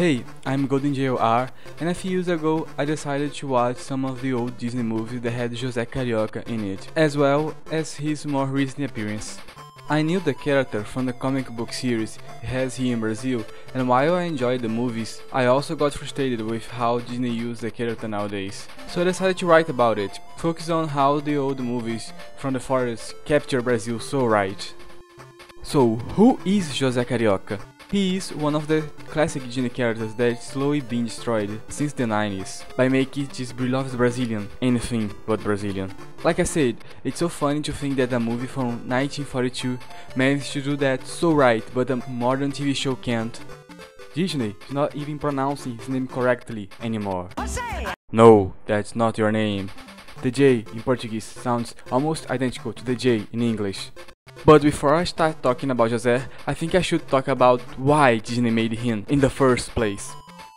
Hey, I'm Golden JOR, and a few years ago I decided to watch some of the old Disney movies that had José Carioca in it, as well as his more recent appearance. I knew the character from the comic book series he has here in Brazil, and while I enjoyed the movies, I also got frustrated with how Disney used the character nowadays. So I decided to write about it, focus on how the old movies from the 40s capture Brazil so right. So, who is José Carioca? He is one of the classic Disney characters that is slowly being destroyed since the 90s by making this beloved Brazilian anything but Brazilian. Like I said, it's so funny to think that a movie from 1942 managed to do that so right, but a modern TV show can't. Disney is not even pronouncing his name correctly anymore. No, that's not your name. The J in Portuguese sounds almost identical to the J in English. But before I start talking about José, I think I should talk about why Disney made him in the first place.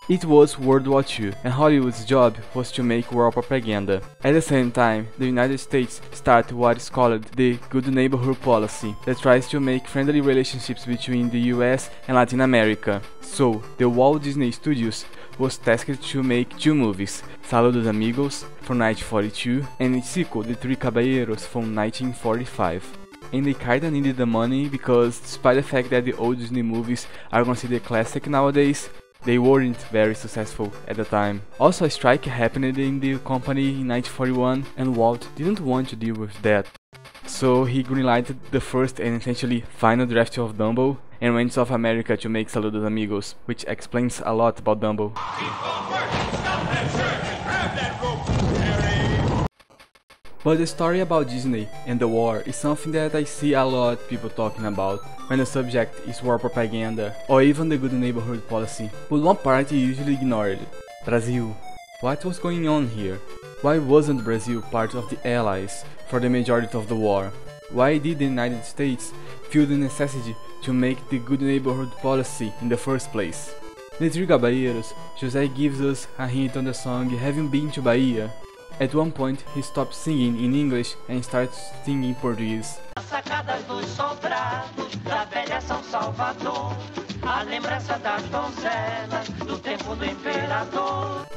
It was World War II, and Hollywood's job was to make war propaganda. At the same time, the United States started what is called the Good Neighborhood Policy, that tries to make friendly relationships between the US and Latin America. So, the Walt Disney Studios was tasked to make two movies, Saludos dos Amigos from 1942 and its sequel, The Three Caballeros from 1945. And they kinda needed the money because, despite the fact that the old Disney movies are considered classic nowadays, they weren't very successful at the time. Also, a strike happened in the company in 1941 and Walt didn't want to deal with that. So he greenlighted the first and essentially final draft of Dumbo and went to South America to make Saludos dos Amigos, which explains a lot about Dumbo. But the story about Disney and the war is something that I see a lot of people talking about when the subject is war propaganda or even the Good Neighborhood Policy. But one part is usually ignored: Brazil. What was going on here? Why wasn't Brazil part of the Allies for the majority of the war? Why did the United States feel the necessity to make the Good Neighborhood Policy in the first place? In The Three Caballeros, José gives us a hint on the song Having Been to Bahia. At one point, he stops singing in English and starts singing in Portuguese.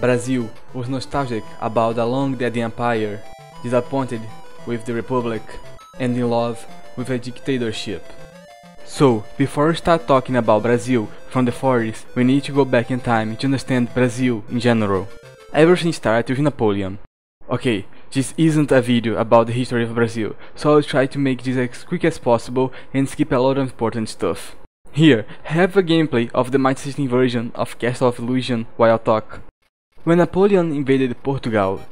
Brazil was nostalgic about the long dead empire, disappointed with the republic, and in love with a dictatorship. So, before we start talking about Brazil from the 40s, we need to go back in time to understand Brazil in general. Everything started with Napoleon. Okay, this isn't a video about the history of Brazil, so I'll try to make this as quick as possible and skip a lot of important stuff. Here, have a gameplay of the Master System version of Castle of Illusion while I talk. When Napoleon invaded Portugal,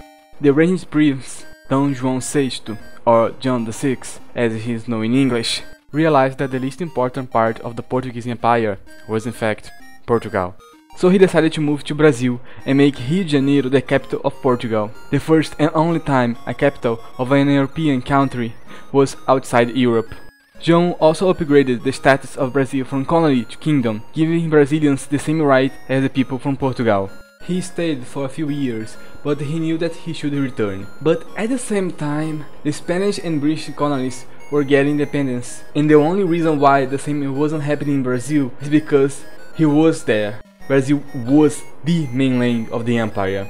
the reigning prince Dom João VI, or John VI as he is known in English, realized that the least important part of the Portuguese Empire was in fact Portugal. So he decided to move to Brazil and make Rio de Janeiro the capital of Portugal. The first and only time a capital of an European country was outside Europe. John also upgraded the status of Brazil from colony to kingdom, giving Brazilians the same right as the people from Portugal. He stayed for a few years, but he knew that he should return. But at the same time, the Spanish and British colonies were getting independence, and the only reason why the same wasn't happening in Brazil is because he was there. Brazil was the mainland of the empire.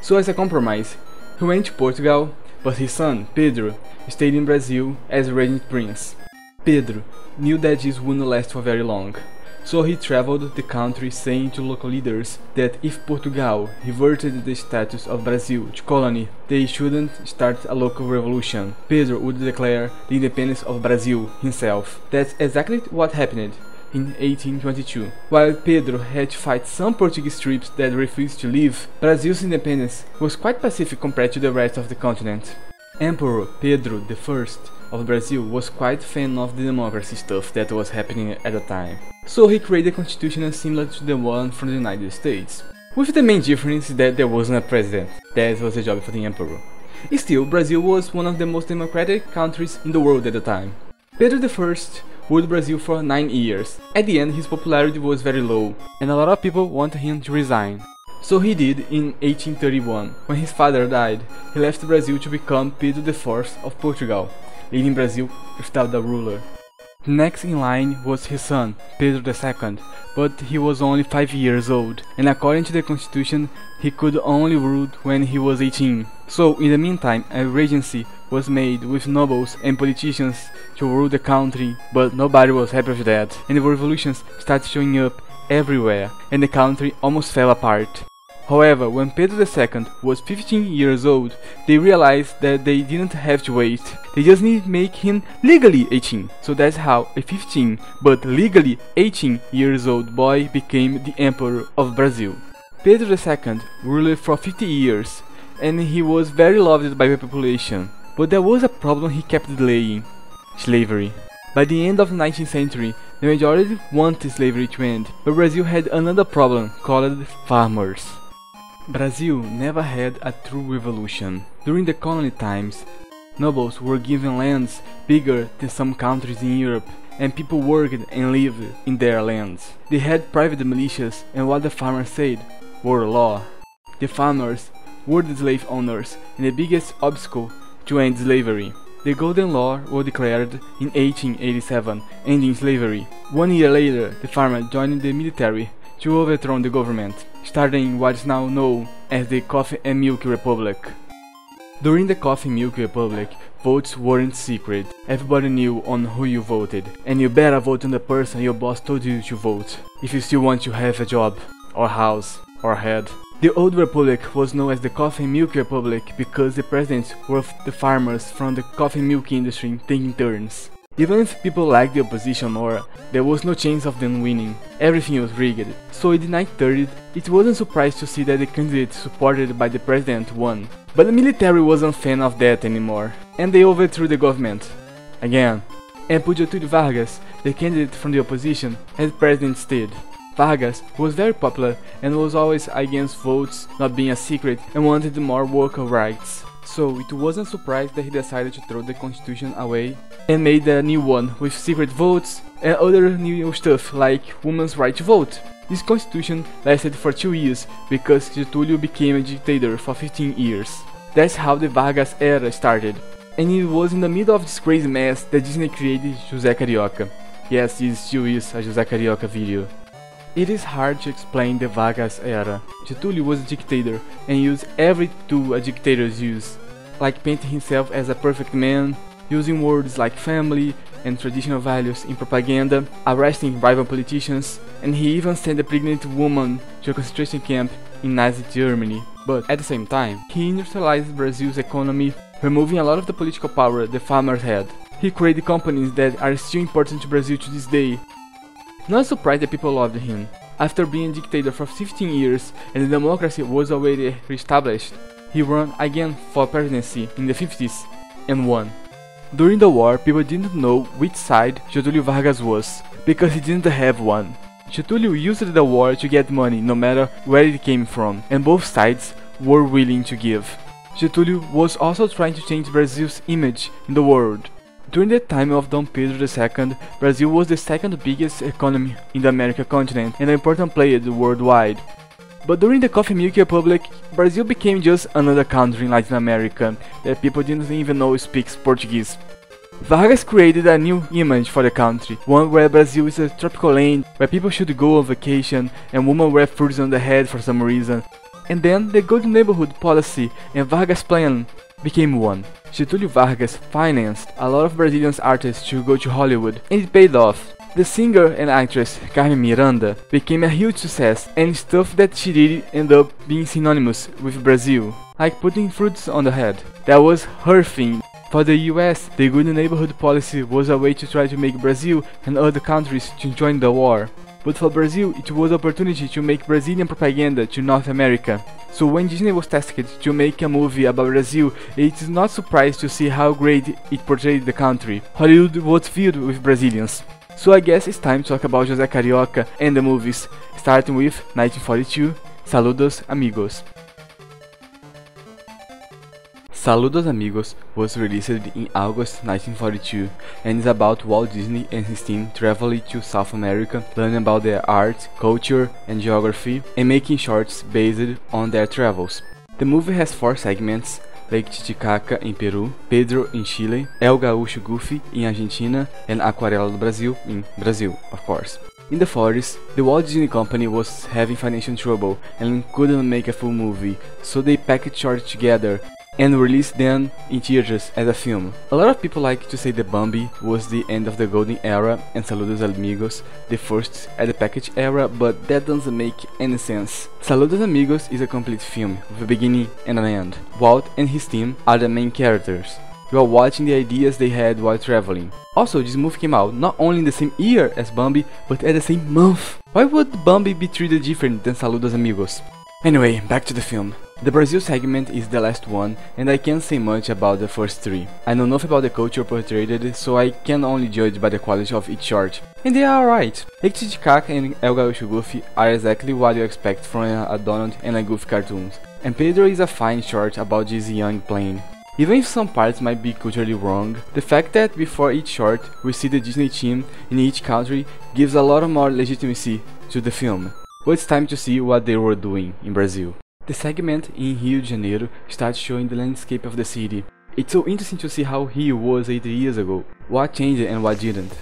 So as a compromise, he went to Portugal, but his son, Pedro, stayed in Brazil as regnant prince. Pedro knew that this wouldn't last for very long, so he traveled the country saying to local leaders that if Portugal reverted the status of Brazil to colony, they shouldn't start a local revolution. Pedro would declare the independence of Brazil himself. That's exactly what happened in 1822. While Pedro had to fight some Portuguese troops that refused to leave, Brazil's independence was quite pacific compared to the rest of the continent. Emperor Pedro I of Brazil was quite a fan of the democracy stuff that was happening at the time. So he created a constitution similar to the one from the United States, with the main difference that there wasn't a president. That was the job for the emperor. Still, Brazil was one of the most democratic countries in the world at the time. Pedro I ruled Brazil for 9 years. At the end, his popularity was very low, and a lot of people wanted him to resign. So he did in 1831. When his father died, he left Brazil to become Pedro IV of Portugal, leaving Brazil without a ruler. Next in line was his son, Pedro II, but he was only 5 years old, and according to the constitution, he could only rule when he was 18. So, in the meantime, a regency was made with nobles and politicians to rule the country, but nobody was happy with that, and the revolutions started showing up everywhere, and the country almost fell apart. However, when Pedro II was 15 years old, they realized that they didn't have to wait. They just needed to make him legally 18. So that's how a 15 but legally 18 years old boy became the Emperor of Brazil. Pedro II ruled for 50 years, and he was very loved by the population. But there was a problem he kept delaying: slavery. By the end of the 19th century, the majority wanted slavery to end, but Brazil had another problem called farmers. Brazil never had a true revolution. During the colony times, nobles were given lands bigger than some countries in Europe, and people worked and lived in their lands. They had private militias, and what the farmers said were law. The farmers were the slave owners and the biggest obstacle to end slavery. The Golden Law was declared in 1887, ending slavery. 1 year later, the farmer joined the military to overthrow the government, starting what is now known as the Coffee and Milk Republic. During the Coffee and Milk Republic, votes weren't secret. Everybody knew on who you voted, and you better vote on the person your boss told you to vote, if you still want to have a job, or house, or head. The old republic was known as the Coffee and Milk Republic because the presidents were the farmers from the coffee and milk industry taking turns. Even if people liked the opposition more, there was no chance of them winning. Everything was rigged. So in the 1930s, it wasn't surprised to see that the candidate supported by the president won. But the military wasn't a fan of that anymore, and they overthrew the government again, and put Getúlio Vargas, the candidate from the opposition, as president instead. Vargas was very popular and was always against votes not being a secret and wanted more worker rights. So it wasn't surprised that he decided to throw the constitution away and made a new one with secret votes and other new stuff like women's right to vote. This constitution lasted for 2 years because Getúlio became a dictator for 15 years. That's how the Vargas era started. And it was in the middle of this crazy mess that Disney created José Carioca. Yes, this still is a José Carioca video. It is hard to explain the Vargas era. Getúlio was a dictator and used every tool a dictators use, like painting himself as a perfect man, using words like family and traditional values in propaganda, arresting rival politicians, and he even sent a pregnant woman to a concentration camp in Nazi Germany. But at the same time, he industrialized Brazil's economy, removing a lot of the political power the farmers had. He created companies that are still important to Brazil to this day. Not surprised that people loved him. After being a dictator for 15 years and the democracy was already reestablished, he ran again for presidency in the 50s and won. During the war, people didn't know which side Getúlio Vargas was, because he didn't have one. Getúlio used the war to get money no matter where it came from, and both sides were willing to give. Getúlio was also trying to change Brazil's image in the world. During the time of Dom Pedro II, Brazil was the second biggest economy in the American continent and an important player worldwide. But during the Coffee Milk Republic, Brazil became just another country in Latin America that people didn't even know speaks Portuguese. Vargas created a new image for the country, one where Brazil is a tropical land where people should go on vacation and women wear furs on their head for some reason. And then the Good Neighborhood policy and Vargas' plan became one. Getúlio Vargas financed a lot of Brazilian artists to go to Hollywood, and it paid off. The singer and actress Carmen Miranda became a huge success, and stuff that she did ended up being synonymous with Brazil, like putting fruits on the head. That was her thing. For the US, the Good Neighborhood policy was a way to try to make Brazil and other countries to join the war. But for Brazil, it was an opportunity to make Brazilian propaganda to North America. So when Disney was tasked to make a movie about Brazil, it is not surprised to see how great it portrayed the country. Hollywood was filled with Brazilians. So I guess it's time to talk about José Carioca and the movies, starting with 1942, Saludos Amigos. Saludos Amigos was released in August 1942 and is about Walt Disney and his team traveling to South America, learning about their art, culture, and geography, and making shorts based on their travels. The movie has 4 segments: Lake Titicaca em Peru, Pedro em Chile, El Gaúcho Goofy in Argentina, and Aquarela do Brasil in Brazil, of course. In the 40s, the Walt Disney Company was having financial trouble and couldn't make a full movie, so they packaged shorts together and released them in theaters as a film. A lot of people like to say that Bambi was the end of the golden era and Saludos Amigos the first at the package era, but that doesn't make any sense. Saludos Amigos is a complete film with a beginning and an end. Walt and his team are the main characters. You are watching the ideas they had while traveling. Also, this movie came out not only in the same year as Bambi, but at the same month. Why would Bambi be treated different than Saludos Amigos? Anyway, back to the film. The Brazil segment is the last one, and I can't say much about the first three. I know nothing about the culture portrayed, so I can only judge by the quality of each short. And they are alright. Lake Titicaca and El Gaúcho Goofy are exactly what you expect from a Donald and a Goofy cartoons. And Pedro is a fine short about this young plane. Even if some parts might be culturally wrong, the fact that before each short we see the Disney team in each country gives a lot more legitimacy to the film. But it's time to see what they were doing in Brazil. The segment in Rio de Janeiro starts showing the landscape of the city. It's so interesting to see how Rio was 80 years ago, what changed and what didn't.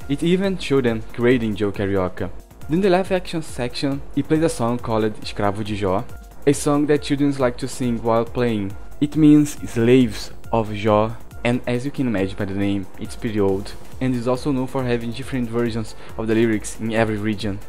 It even showed them creating Joe Carioca. Then the live action section, it plays a song called Escravo de Jó, a song that children like to sing while playing. It means slaves of Jó, and as you can imagine by the name, it's pretty old, and is also known for having different versions of the lyrics in every region.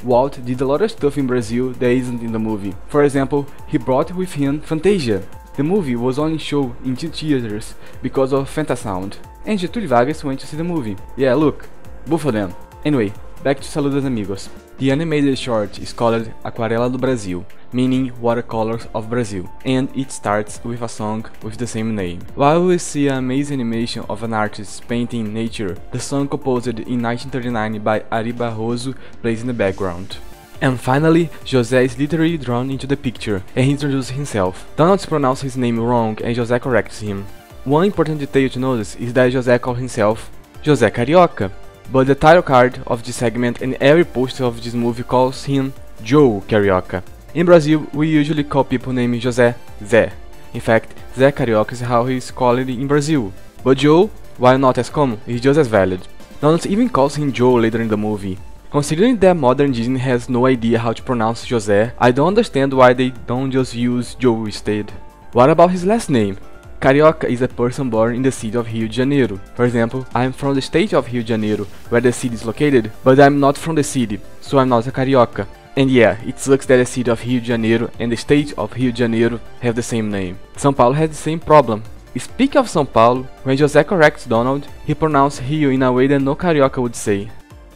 Walt did a lot of stuff in Brazil that isn't in the movie. For example, he brought with him Fantasia. The movie was only shown in 2 theaters because of Fantasound, and Getúlio Vargas went to see the movie. Yeah, look, both of them. Anyway, back to Saludos Amigos. The animated short is called Aquarela do Brasil, meaning Watercolors of Brazil, and it starts with a song with the same name. While we see an amazing animation of an artist painting nature, the song composed in 1939 by Ari Barroso plays in the background. And finally, José is literally drawn into the picture, and he introduces himself. Donald pronounces his name wrong and José corrects him. One important detail to notice is that José calls himself José Carioca, but the title card of this segment and every poster of this movie calls him Joe Carioca. In Brazil, we usually call people named José Zé. In fact, Zé Carioca is how he is called in Brazil. But Joe, while not as common, is just as valid. Donald even calls him Joe later in the movie. Considering that modern Disney has no idea how to pronounce José, I don't understand why they don't just use Joe instead. What about his last name? Carioca is a person born in the city of Rio de Janeiro. For example, I am from the state of Rio de Janeiro, where the city is located, but I'm not from the city, so I'm not a carioca. And yeah, it sucks that the city of Rio de Janeiro and the state of Rio de Janeiro have the same name. São Paulo has the same problem. Speaking of São Paulo, when José corrects Donald, he pronounced Rio in a way that no carioca would say.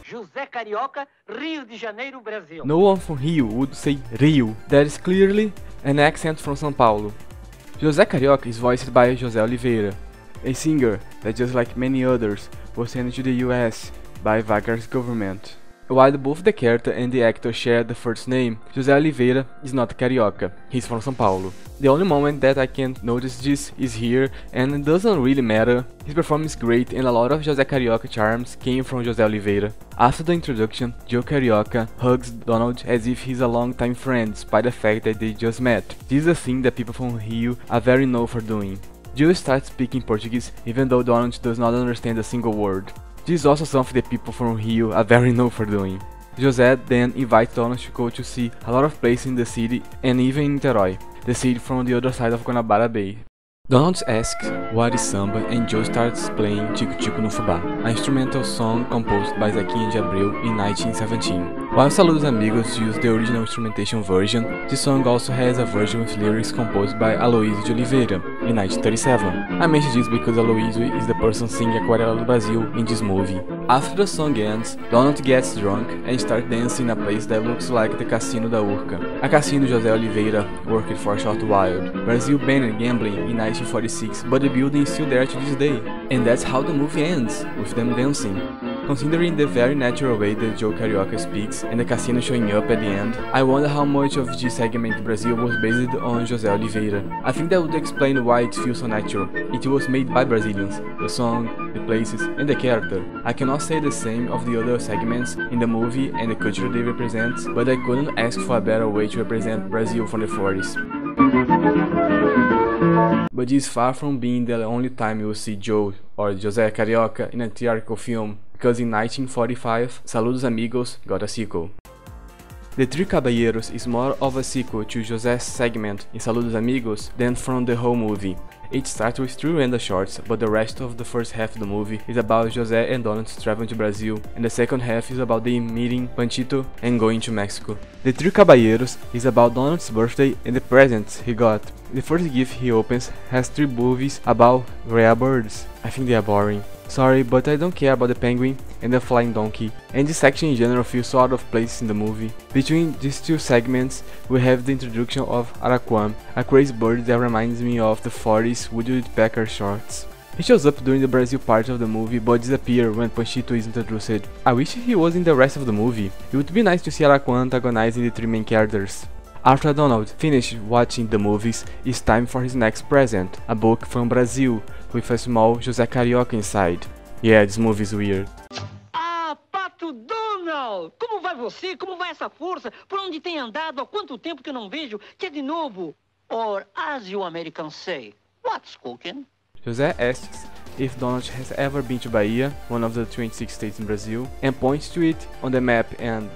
José Carioca, Rio de Janeiro, Brazil. No one from Rio would say Rio. That is clearly an accent from São Paulo. José Carioca is voiced by José Oliveira, a singer that, just like many others, was sent to the US by Vargas' government. While both the character and the actor share the first name, José Oliveira is not carioca, he's from São Paulo. The only moment that I can notice this is here, and it doesn't really matter. His performance is great and a lot of José Carioca charms came from José Oliveira. After the introduction, Joe Carioca hugs Donald as if he's a long-time friend despite the fact that they just met. This is a thing that people from Rio are very known for doing. Joe starts speaking Portuguese even though Donald does not understand a single word. This is also something that people from Rio are very known for doing. José then invites Donald to go to see a lot of places in the city and even in Niterói, the city from the other side of Guanabara Bay. Donald asks what is samba and Joe starts playing Tico Tico no Fubá, an instrumental song composed by Zequinha de Abreu in 1917. While Saludos Amigos used the original instrumentation version, the song also has a version with lyrics composed by Aloysio de Oliveira in 1937. I mention this because Aloysio is the person singing Aquarela do Brasil in this movie. After the song ends, Donald gets drunk and starts dancing in a place that looks like the Cassino da Urca, a casino José Oliveira worked for a short while. Brazil banned gambling in 1946, but the building is still there to this day. And that's how the movie ends, with them dancing. Considering the very natural way that Joe Carioca speaks and the casino showing up at the end, I wonder how much of this segment in Brazil was based on José Oliveira. I think that would explain why it feels so natural. It was made by Brazilians, the song, the places, and the character. I cannot say the same of the other segments in the movie and the culture they represent, but I couldn't ask for a better way to represent Brazil from the 40s. But this is far from being the only time you will see Joe or José Carioca in a theatrical film, because in 1945, Saludos Amigos got a sequel. The Three Caballeros is more of a sequel to José's segment in Saludos Amigos than from the whole movie. It starts with 3 random shorts, but the rest of the first half of the movie is about José and Donald traveling to Brazil, and the second half is about them meeting Panchito and going to Mexico. The Three Caballeros is about Donald's birthday and the presents he got. The first gift he opens has 3 movies about rare birds. I think they are boring. Sorry, but I don't care about the penguin and the flying donkey, and this section in general feels so out of place in the movie. Between these 2 segments, we have the introduction of Araquan, a crazy bird that reminds me of the 40s Woody Woodpecker shorts. He shows up during the Brazil part of the movie but disappears when Panchito is introduced. I wish he was in the rest of the movie. It would be nice to see Araquan antagonizing the 3 main characters. After Donald finished watching the movies, it's time for his next present, a book from Brazil, with a small José Carioca inside. Yeah, this movie is weird. Ah, Pato Donald! Como vai você? Como vai essa força? Por onde tem andado? Há quanto tempo que eu não vejo? Que é de novo? Or, as you Americans say, what's cooking? José asks if Donald has ever been to Bahia, one of the 26 states in Brazil, and points to it on the map, and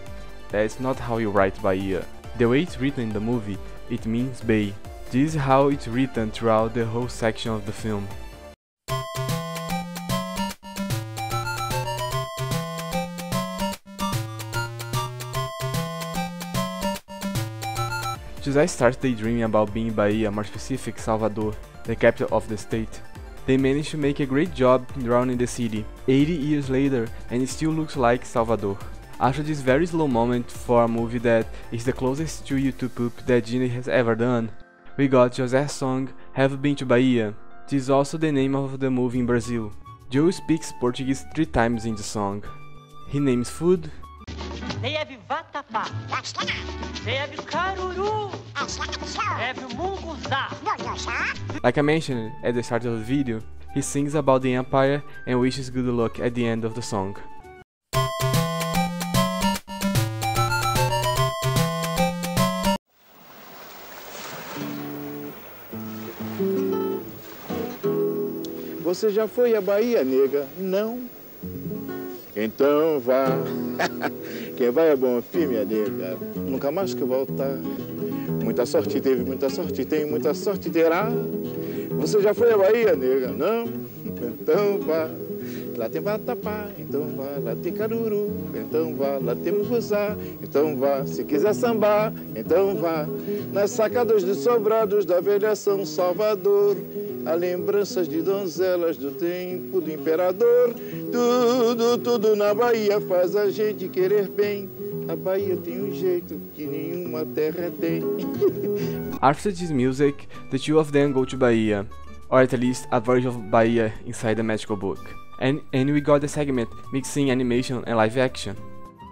that's not how you write Bahia. The way it's written in the movie, it means bay. This is how it's written throughout the whole section of the film. José starts daydreaming about being Bahia, more specific Salvador, the capital of the state. They managed to make a great job drawing the city, 80 years later, and it still looks like Salvador. After this very slow moment for a movie that is the closest to YouTube poop that Disney has ever done, we got José's song Have You Been to Bahia. This is also the name of the movie in Brazil. Joe speaks Portuguese 3 times in the song. He names food. They have vatapá. They have caruru. They have munguzá. Like I mentioned at the start of the video, he sings about the Empire and wishes good luck at the end of the song. Você já foi à Bahia, nega? Não? Então vá. Quem vai é bom fim, minha nega. Nunca mais que voltar. Muita sorte teve, muita sorte tem, muita sorte terá. Você já foi à Bahia, nega? Não? Então vá. Lá tem vatapá, então vá. Lá tem caruru, então vá. Lá tem munguzá, então vá. Se quiser sambar, então vá. Nas sacadas de sobrados da velha São Salvador. Há lembranças de donzelas do tempo do imperador. Tudo na Bahia faz a gente querer bem. A Bahia tem um jeito que nenhuma terra tem. After this music, the 2 of them go to Bahia, or at least a version of Bahia inside the magical book. And we got the segment mixing animation and live action.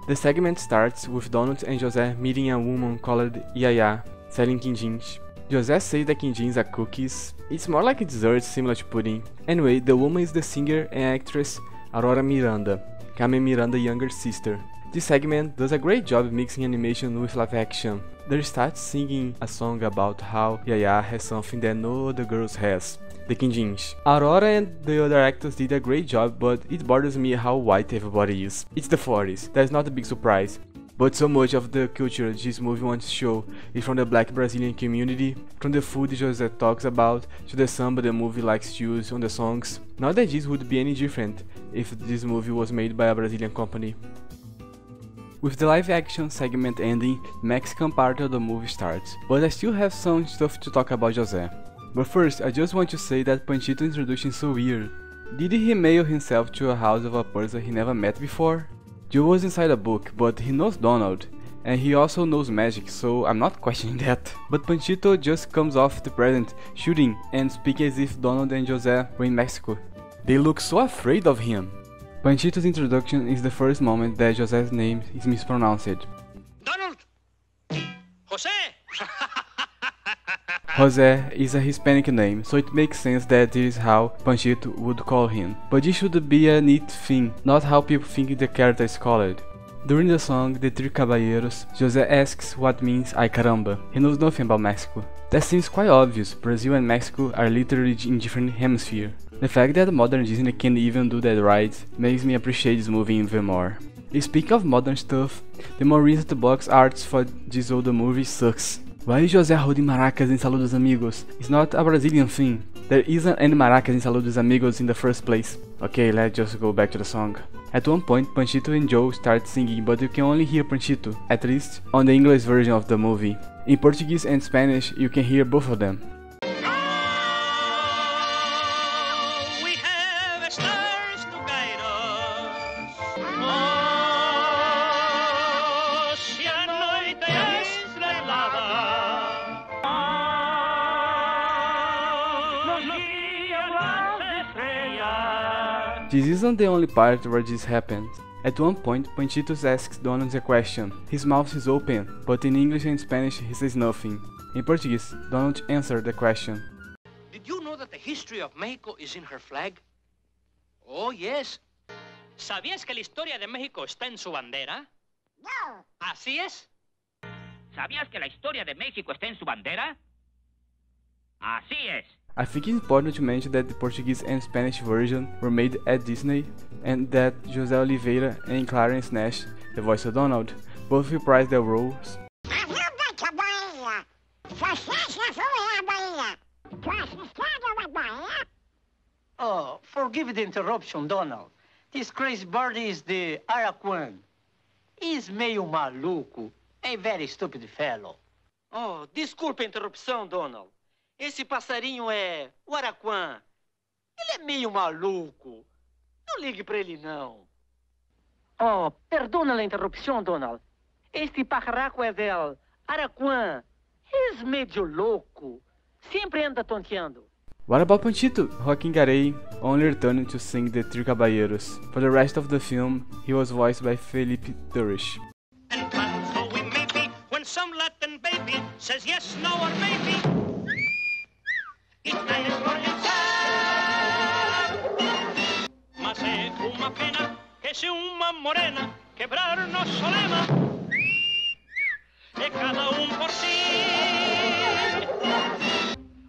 The segment starts with Donald and José meeting a woman called Yaya, selling quindins. José says that quindins are cookies. It's more like a dessert similar to pudding. Anyway, the woman is the singer and actress Aurora Miranda, Carmen Miranda's younger sister. This segment does a great job mixing animation with live action. They start singing a song about how Yaya has something that no other girls has, the quindins. Aurora and the other actors did a great job, but it bothers me how white everybody is. It's the 40s, that's not a big surprise. But so much of the culture this movie wants to show is from the black Brazilian community, from the food José talks about, to the samba the movie likes to use on the songs. Not that this would be any different if this movie was made by a Brazilian company. With the live action segment ending, the Mexican part of the movie starts, but I still have some stuff to talk about José. But first, I just want to say that Panchito's introduction is so weird. Did he mail himself to a house of a person he never met before? Joe was inside a book, but he knows Donald, and he also knows magic, so I'm not questioning that. But Panchito just comes off the present, shooting and speaking as if Donald and José were in Mexico. They look so afraid of him. Panchito's introduction is the first moment that José's name is mispronounced. Donald! José! José is a Hispanic name, so it makes sense that this is how Panchito would call him. But this should be a neat thing, not how people think the character is called. During the song The Three Caballeros, José asks what means Ay Caramba. He knows nothing about Mexico. That seems quite obvious. Brazil and Mexico are literally in different hemispheres. The fact that modern Disney can even do that right makes me appreciate this movie even more. Speaking of modern stuff, the more recent box arts for this older movie sucks. Why is José holding maracas in Saludos Amigos? It's not a Brazilian thing. There isn't any maracas in Saludos Amigos in the first place. Okay, let's just go back to the song. At one point, Panchito and Joe start singing, but you can only hear Panchito, at least on the English version of the movie. In Portuguese and Spanish, you can hear both of them. This isn't the only part where this happens. At one point, Panchito asks Donald a question. His mouth is open, but in English and Spanish he says nothing. In Portuguese, Donald answers the question. Did you know that the history of Mexico is in her flag? Oh, yes. ¿Sabías que la historia de México está en su bandera? No. ¿Así es? ¿Sabías que la historia de México está en su bandera? Así es. I think it's important to mention that the Portuguese and Spanish version were made at Disney, and that José Oliveira and Clarence Nash, the voice of Donald, both reprised their roles. Oh, forgive the interruption, Donald. This crazy bird is the Araquan. He's meio maluco, a very stupid fellow. Oh, desculpa a interrupção, Donald. Esse passarinho é o Araquan. Ele é meio maluco. Não ligue pra ele, não. Oh, perdona a interrupção, Donald. Este pajarraco é del Araquan. He's meio louco. Sempre anda tonteando. What about Panchito? Joaquim Garay only returned to sing The Three Caballeros. For the rest of the film, he was voiced by Felipe Torres. And so we may be when some Latin baby says yes, no, or maybe. Mas é uma pena que se uma morena quebrar-nos o lema e cada por si.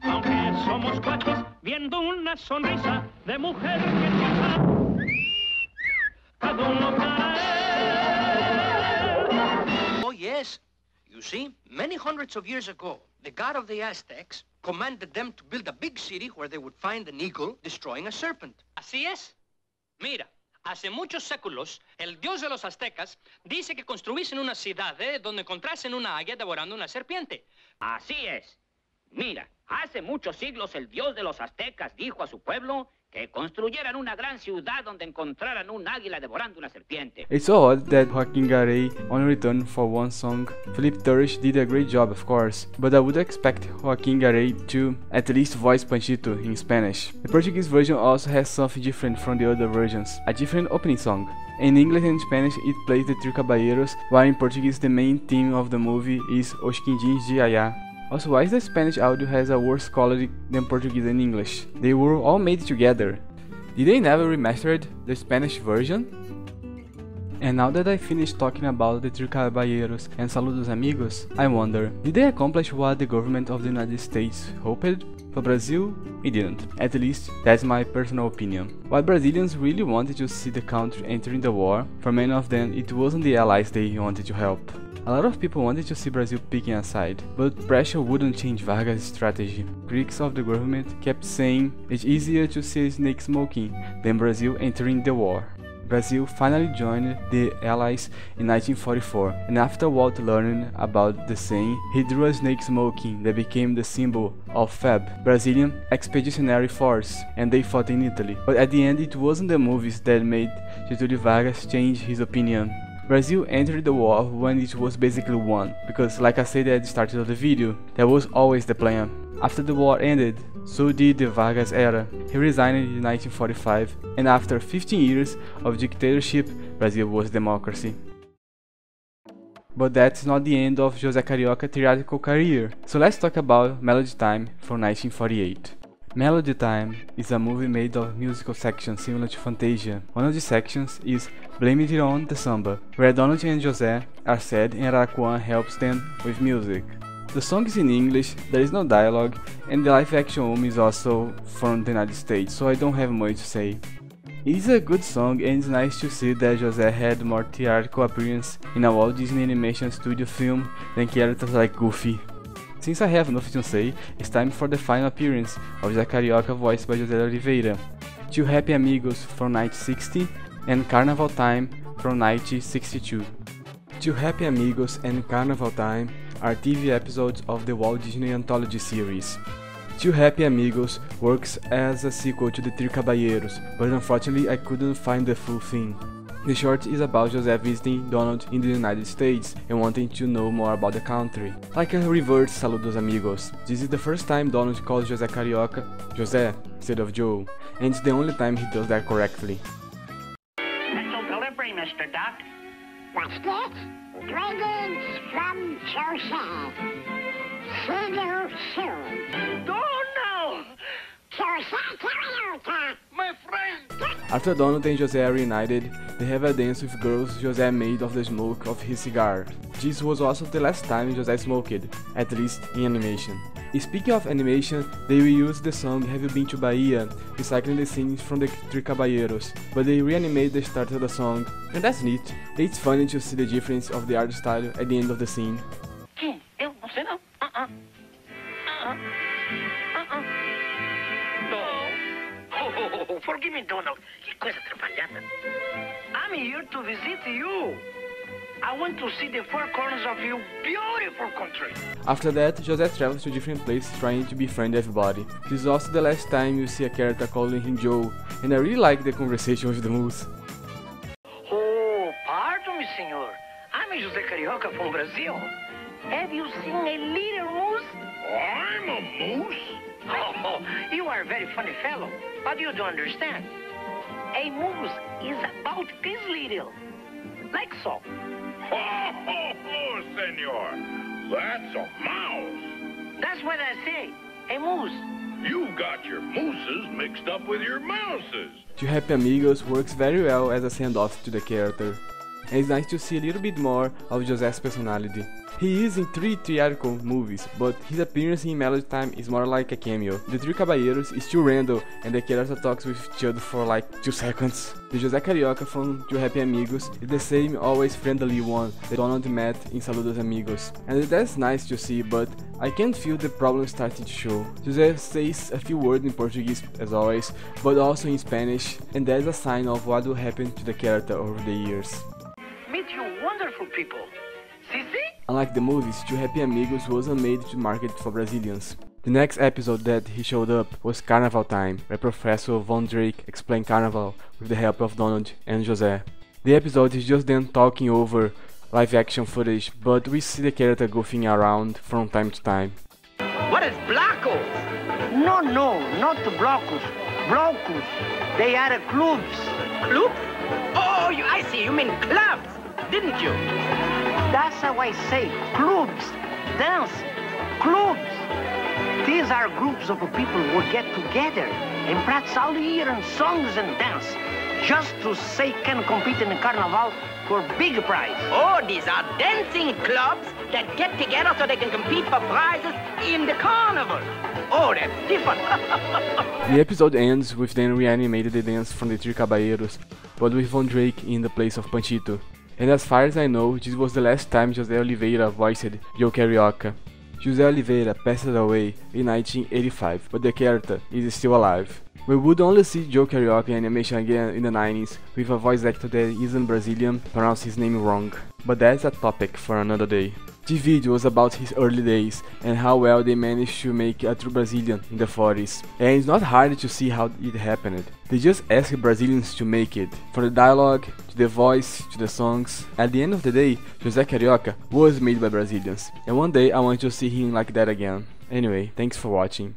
Aunque somos cuates viendo una sonrisa de mujer que pasa, cada uno para él. Oh yes, you see, many hundreds of years ago, the god of the Aztecs commanded them to build a big city where they would find an eagle destroying a serpent. Así es. Mira, hace muchos séculos, el dios de los aztecas dice que construyesen una ciudad donde encontrasen una águila devorando una serpiente. Así es. Mira, hace muchos siglos el dios de los aztecas dijo a su pueblo que construyeran una gran ciudad donde encontraran un águila devorando una serpiente. It's so odd that Joaquim Garay only returned for one song. Felipe Torres did a great job, of course, but I would expect Joaquim Garay to at least voice Panchito in Spanish. The Portuguese version also has something different from the other versions, a different opening song. In English and Spanish it plays The Three Caballeros, while in Portuguese the main theme of the movie is Os Quindins de Ayá. Also, why is the Spanish audio has a worse quality than Portuguese and English? They were all made together. Did they never remastered the Spanish version? And now that I finished talking about The Three Caballeros and Saludos Amigos, I wonder, did they accomplish what the government of the United States hoped? For Brazil, it didn't. At least, that's my personal opinion. While Brazilians really wanted to see the country entering the war, for many of them it wasn't the allies they wanted to help. A lot of people wanted to see Brazil picking a side, but pressure wouldn't change Vargas' strategy. Critics of the government kept saying it's easier to see a snake smoking than Brazil entering the war. Brazil finally joined the Allies in 1944, and after Walt learned about the saying, he drew a snake smoking that became the symbol of FAB, Brazilian Expeditionary Force, and they fought in Italy. But at the end it wasn't the movies that made Getúlio Vargas change his opinion. Brazil entered the war when it was basically won, because like I said at the start of the video, that was always the plan. After the war ended, so did the Vargas era. He resigned in 1945, and after 15 years of dictatorship, Brazil was democracy. But that's not the end of José Carioca's theatrical career, so let's talk about Melody Time from 1948. Melody Time is a movie made of musical sections similar to Fantasia. One of the sections is Blame It On the Samba, where Donald and José are sad and Araquan helps them with music. The song is in English, there is no dialogue, and the live action Omi is also from the United States, so I don't have much to say. It is a good song and it's nice to see that José had more theatrical appearance in a Walt Disney Animation Studio film than characters like Goofy. Since I have nothing to say, it's time for the final appearance of José Carioca voiced by José Oliveira, Two Happy Amigos from 1960 and Carnival Time from 1962. Two Happy Amigos and Carnival Time are TV episodes of the Walt Disney Anthology series. Two Happy Amigos works as a sequel to The Three Caballeros, but unfortunately I couldn't find the full thing. The short is about José visiting Donald in the United States and wanting to know more about the country. Like a reverse Saludos Amigos. This is the first time Donald calls José Carioca José instead of Joe, and it's the only time he does that correctly. Special delivery, Mr. Duck. What's that? Greetings from José. See you soon. Donald! José Carioca. My friend! After Donald and José are reunited, they have a dance with girls José made of the smoke of his cigar. This was also the last time José smoked, at least in animation. Speaking of animation, they reused the song Have You Been to Bahia, recycling the scenes from the Three Caballeros, but they reanimated the start of the song, and that's neat. It's funny to see the difference of the art style at the end of the scene. Eu não sei não. Oh, forgive me, Donald. Que coisa atrapalhada. I'm here to visit you. I want to see the four corners of your beautiful country. After that, José travels to different places trying to befriend everybody. This is also the last time you see a character calling him Joe, and I really like the conversation with the moose. Oh, pardon me, senhor. I'm José Carioca from Brazil. Have you seen a little moose? I'm a moose? Oh, you are a very funny fellow, but you don't understand. A moose is about this little, like so. Oh, senor, that's a mouse. That's what I say, a moose. You got your mooses mixed up with your mouses. Two Happy Amigos works very well as a send-off to the character, and it's nice to see a little bit more of José's personality. He is in 3 theatrical movies, but his appearance in Melody Time is more like a cameo. The Three Caballeros is still random, and the character talks with each other for like 2 seconds. The José Carioca from Two Happy Amigos is the same always friendly one that Donald met in Saludos Amigos, and that's nice to see, but I can feel the problem starting to show. José says a few words in Portuguese as always, but also in Spanish, and that's a sign of what will happen to the character over the years. Meet you wonderful people. See? Unlike the movies, Two Happy Amigos wasn't made to market for Brazilians. The next episode that he showed up was Carnival Time, where Professor Von Drake explained Carnival with the help of Donald and José. The episode is just them talking over live action footage, but we see the character goofing around from time to time. What is Blocos? No, not the Blocos. Blocos. They are clubs. Club? Oh, I see. You mean clubs, didn't you? That's how I say. Clubs. Dance. Clubs. These are groups of people who get together and practice all year in songs and dance, just to say can compete in the carnival for big prize. Oh, these are dancing clubs that get together so they can compete for prizes in the carnival. Oh, that's different. The episode ends with them reanimating the dance from the Three Caballeros, but with Von Drake in the place of Panchito. And as far as I know, this was the last time José Oliveira voiced Joe Carioca. José Oliveira passed away in 1985, but the character is still alive. We would only see Joe Carioca in animation again in the 90s, with a voice actor that isn't Brazilian, pronounce his name wrong. But that's a topic for another day. This video was about his early days, and how well they managed to make a true Brazilian in the 40s. And it's not hard to see how it happened. They just asked Brazilians to make it. From the dialogue, to the voice, to the songs. At the end of the day, José Carioca was made by Brazilians. And one day I want to see him like that again. Anyway, thanks for watching.